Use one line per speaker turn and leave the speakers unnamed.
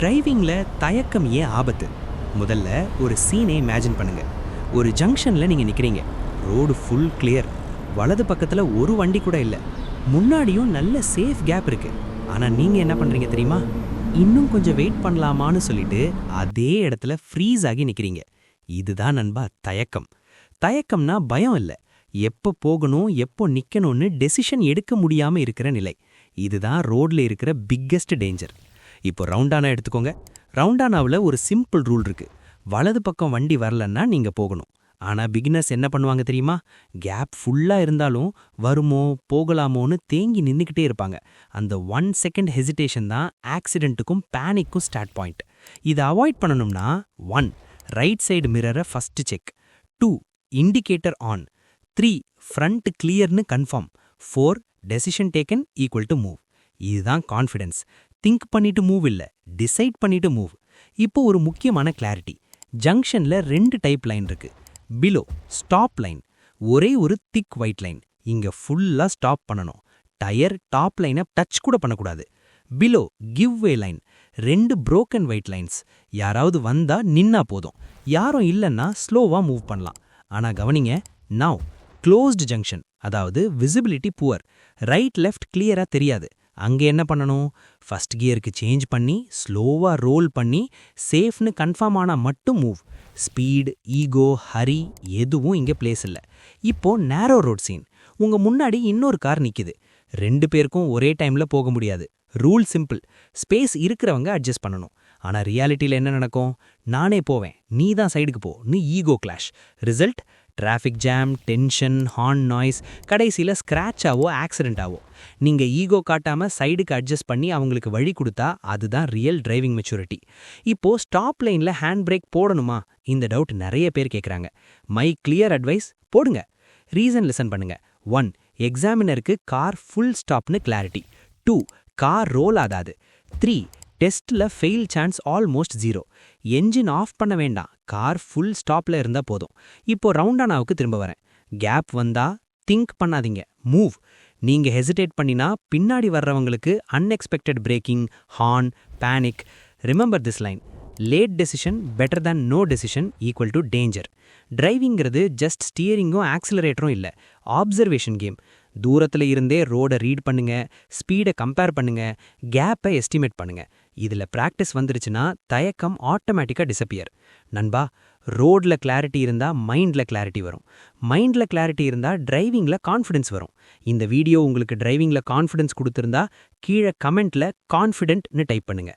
டிரைவிங்ல தயக்கம் ஏன் ஆபத்து? முதல்ல ஒரு சீனை இமேஜின் பண்ணுங்க. ஒரு ஜங்ஷன்ல நீங்க நிக்கிறீங்க. Road full clear. வலது பக்கத்துல ஒரு வண்டி கூட இல்ல. முன்னாடியும் நல்ல சேஃப் கேப் இருக்கு. ஆனா நீங்க என்ன பண்றீங்க தெரியுமா? இன்னும் கொஞ்சம் வெயிட் பண்ணலாமான்னு சொல்லிட்டு அதே இடத்துல ஃப்ரீஸ் ஆகி நிக்கிறீங்க. இதுதான் நண்பா தயக்கம். தயக்கம்னா பயம் இல்ல. எப்போ போகணும், எப்போ நிக்கணும்னு டெசிஷன் எடுக்க முடியாம இருக்கிற நிலை. இதுதான் ரோட்ல இருக்கிற பிக்கெஸ்ட் டேஞ்சர். இப்போ ரவுண்டானா எடுத்துக்கோங்க. ரவுண்டானாவில் ஒரு சிம்பிள் ரூல் இருக்கு. வலது பக்கம் வண்டி வரலன்னா நீங்க போகணும். ஆனா பிகினர்ஸ் என்ன பண்ணுவாங்க தெரியுமா? கேப் ஃபுல்லா இருந்தாலும் வருமோ போகலாமோன்னு தேங்கி நின்னுக்கிட்டே இருப்பாங்க. அந்த 1 செகண்ட் ஹெசிடேஷன் தான் ஆக்சிடென்ட்டுக்கும் பேனிக்கும் ஸ்டார்ட் பாயிண்ட். இதை அவாய்ட் பண்ணணும்னா 1 ரைட் சைடு மிரரை first check, 2 indicator on, 3 front கிளியர்னு confirm, 4 decision taken equal to move. இதுதான் கான்ஃபிடன்ஸ். திங்க் பண்ணிட்டு மூவ் இல்ல, டிசைட் பண்ணிட்டு மூவ். இப்போ ஒரு முக்கியமான கிளாரிட்டி. ஜங்ஷன்ல 2 டைப் லைன் இருக்கு. பிலோ ஸ்டாப் லைன், ஒரே ஒரு திக் ஒயிட் லைன். இங்க ஃபுல்லா ஸ்டாப் பண்ணணும். டயர் டாப் லைனை டச் கூட பண்ணக்கூடாது. பிலோ கிவ் வே லைன், 2 broken ஒயிட் லைன்ஸ். யாராவது வந்தா நின்னா போதும். யாரும் இல்லைன்னா ஸ்லோவா மூவ் பண்ணலாம். ஆனா கவனிங்க, நவ் க்ளோஸ்டு ஜங்ஷன், அதாவது விசிபிலிட்டி புவர், ரைட் லெஃப்ட் கிளியரா தெரியாது. அங்கே என்ன பண்ணணும்? ஃபர்ஸ்ட் கியருக்கு சேஞ்ச் பண்ணி ஸ்லோவா ரோல் பண்ணி சேஃப்னு கன்ஃபார்ம் ஆனா மட்டும் மூவ். ஸ்பீட், ஈகோ, ஹரி எதுவும் இங்கே பிளேஸ் இல்லை. இப்போ நேரோ ரோட் சீன். உங்க முன்னாடி இன்னொரு கார் நிக்குது. 2 பேருக்கும் ஒரே டைம்ல போக முடியாது. Rule simple. ஸ்பேஸ் இருக்கிறவங்க அட்ஜஸ்ட் பண்ணணும். ஆனா ரியாலிட்டியில் என்ன நடக்கும்? நானே போவேன், நீ தான் சைடுக்கு போ, நீ ego clash. Result traffic jam, tension, horn noise, கடைசியில் ஸ்க்ராட்ச் ஆவோ ஆக்சிடென்ட் ஆவோ. நீங்க ஈகோ காட்டாம சைடுக்கு அட்ஜஸ்ட் பண்ணி அவங்களுக்கு வழி கொடுத்தா அதுதான் ரியல் டிரைவிங் மெச்சூரிட்டி. இப்போ ஸ்டாப் லைன்ல ஹேண்ட் பிரேக் போடணுமா? இந்த டவுட் நிறைய பேர் கேட்குறாங்க. மை கிளியர் அட்வைஸ், போடுங்க. ரீசன் லிசன் பண்ணுங்க. 1 எக்ஸாமினருக்கு கார் ஃபுல் ஸ்டாப்னு கிளாரிட்டி. 2 கார் ரோல் ஆகாது. 3 டெஸ்ட்ல fail chance almost 0. Engine off பண்ண வேண்டாம், கார் ஃபுல் ஸ்டாப்ல இருந்தா போதும். இப்போ ரவுண்டானாவுக்கு திரும்ப வரேன். கேப் வந்தா திங்க் பண்ணாதீங்க, மூவ். நீங்க ஹெசிடேட் பண்ணினா பின்னாடி வர்றவங்களுக்கு unexpected braking, horn, panic. Remember this line, late decision better than no decision equal to danger. டிரைவிங்கிறது ஜஸ்ட் ஸ்டியரிங்கும் ஆக்சிலரேட்டரும் இல்லை, ஆப்சர்வேஷன் கேம். தூரத்தில் இருந்தே ரோடை ரீட் பண்ணுங்க, ஸ்பீடை கம்பேர் பண்ணுங்க, கேப்பை எஸ்டிமேட் பண்ணுங்க. இதில் ப்ராக்டிஸ் வந்துருச்சுன்னா தயக்கம் ஆட்டோமேட்டிக்காக டிசப்பியர். நண்பா, ரோட்ல கிளாரிட்டி இருந்தால் மைண்டில் கிளாரிட்டி வரும். மைண்டில் கிளாரிட்டி இருந்தால் டிரைவிங்கில் கான்ஃபிடன்ஸ் வரும். இந்த வீடியோ உங்களுக்கு டிரைவிங்கில் கான்ஃபிடன்ஸ் கொடுத்துருந்தா கீழே கமெண்ட்ல கான்ஃபிடென்ட்னு டைப் பண்ணுங்க.